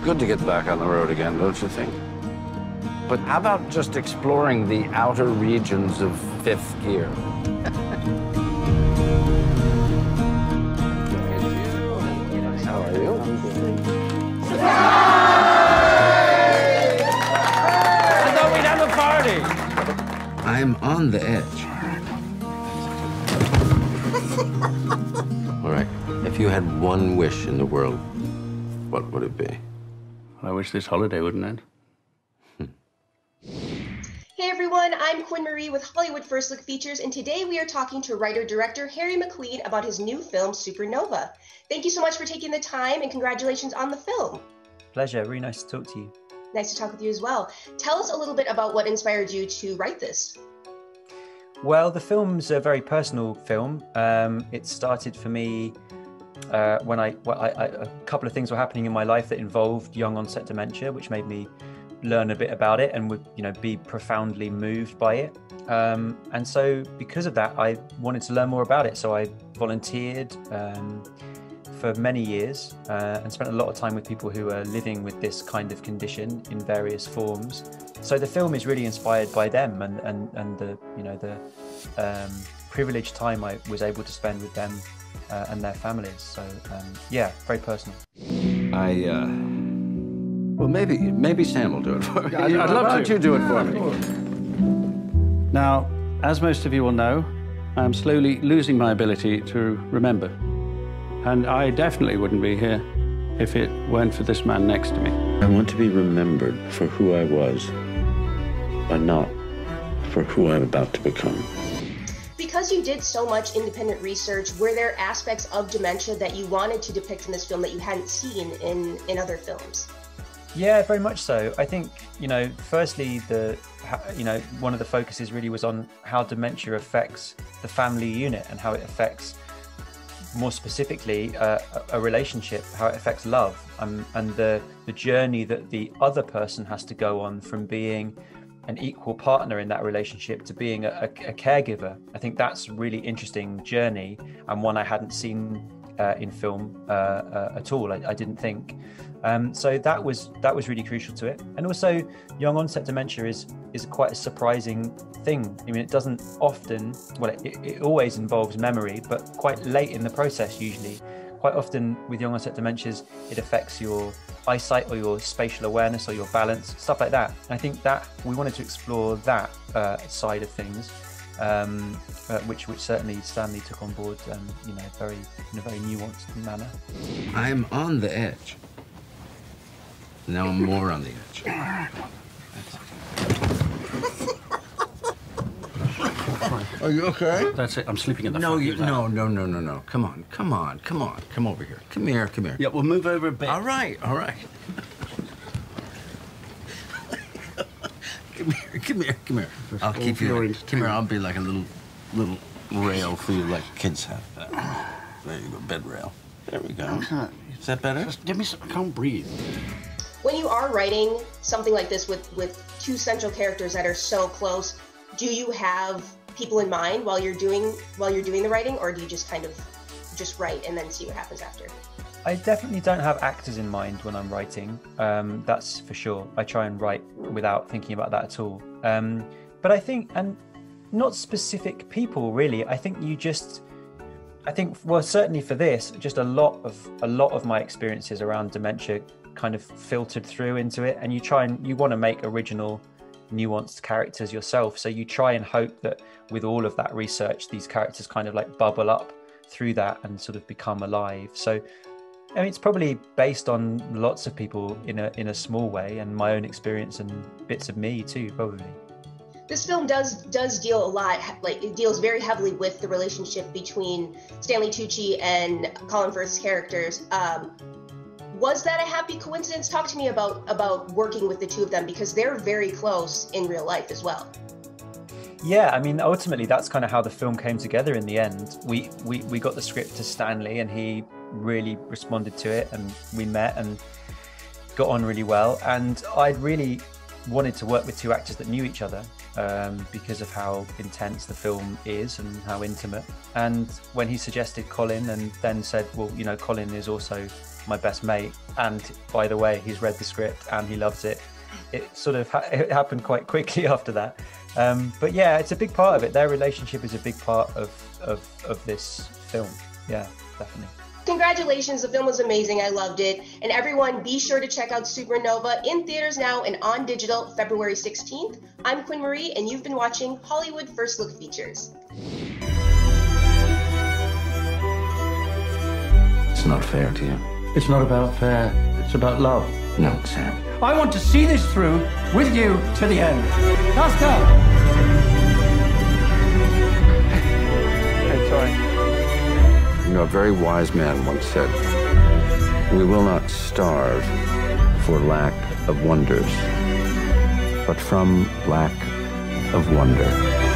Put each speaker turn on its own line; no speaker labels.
good to get back on the road again, don't you think? But how about just exploring the outer regions of fifth gear? How are you? I thought we'd have a party. I'm on the edge. All right. If you had one wish in the world, what would it be?
I wish this holiday wouldn't end.
Hey everyone, I'm Quinn Marie with Hollywood First Look Features, and today we are talking to writer-director Harry MacQueen about his new film, Supernova. Thank you so much for taking the time, and congratulations on the film.
Pleasure, really nice to talk to you.
Nice to talk with you as well. Tell us a little bit about what inspired you to write this.
Well, the film's a very personal film. It started for me when a couple of things were happening in my life that involved young onset dementia, which made me learn a bit about it and would, be profoundly moved by it. And so because of that, I wanted to learn more about it. So I volunteered for many years and spent a lot of time with people who are living with this kind of condition in various forms. So the film is really inspired by them and the privileged time I was able to spend with them and their families. So yeah, very personal.
Well, maybe Sam will do it for me.
I'd love to.
Why don't you do it for me?
Now, as most of you will know, I am slowly losing my ability to remember. And I definitely wouldn't be here if it weren't for this man next to me.
I want to be remembered for who I was, but not for who I'm about to become.
Because you did so much independent research, were there aspects of dementia that you wanted to depict in this film that you hadn't seen in other films?
Yeah, very much so. I think, firstly, one of the focuses really was on how dementia affects the family unit and how it affects, more specifically, a relationship, how it affects love, and the journey that the other person has to go on from being an equal partner in that relationship to being a caregiver. I think that's a really interesting journey and one I hadn't seen in film at all. I didn't think. So that was really crucial to it. And also, young onset dementia is quite a surprising thing. I mean, it doesn't often, well, it always involves memory, but quite late in the process usually. Quite often with young onset dementias, it affects your eyesight or your spatial awareness or your balance, stuff like that. And I think that we wanted to explore that side of things, which certainly Stanley took on board, in a very nuanced manner.
I'm on the edge. Now I'm more on the edge. Are you okay?
That's it. I'm sleeping in the
No,
front.
no. Come on. Come over here. Come here.
Yeah, we'll move over a bit.
All right. Come here. I'll keep you. Come here. I'll be like a little rail for you, like kids have. There you go, bed rail. There we go. Is that better?
Just give me some. I can't breathe.
When you are writing something like this with two central characters that are so close, do you have people in mind while you're doing the writing, or do you just kind of just write and then see what happens after?
I definitely don't have actors in mind when I'm writing. That's for sure. I try and write without thinking about that at all. But I think, and not specific people really. I think well, certainly for this, just a lot of my experiences around dementia kind of filtered through into it, and you want to make original, nuanced characters yourself. So you try and hope that with all of that research, these characters kind of like bubble up through that and sort of become alive. So I mean, it's probably based on lots of people in a small way, and my own experience and bits of me too, probably.
This film does deal a lot, like it deals very heavily with the relationship between Stanley Tucci and Colin Firth's characters. Was that a happy coincidence? Talk to me about working with the two of them, because they're very close in real life as well.
Yeah, I mean, ultimately that's kind of how the film came together in the end. We got the script to Stanley and he really responded to it, and we met and got on really well. And I'd really wanted to work with two actors that knew each other because of how intense the film is and how intimate. And when he suggested Colin and then said, well, Colin is also my best mate, and by the way, he's read the script and he loves it. It sort of it happened quite quickly after that. But yeah, it's a big part of it. Their relationship is a big part of this film. Yeah, definitely.
Congratulations, the film was amazing. I loved it. And everyone, be sure to check out Supernova in theaters now and on digital February 16th. I'm Quinn Marie, and you've been watching Hollywood First Look Features.
It's not fair to you.
It's not about fair. It's about love.
No, Sam.
I want to see this through with you to the end. Tusker! Hey, sorry.
You know, a very wise man once said, "We will not starve for lack of wonders, but from lack of wonder."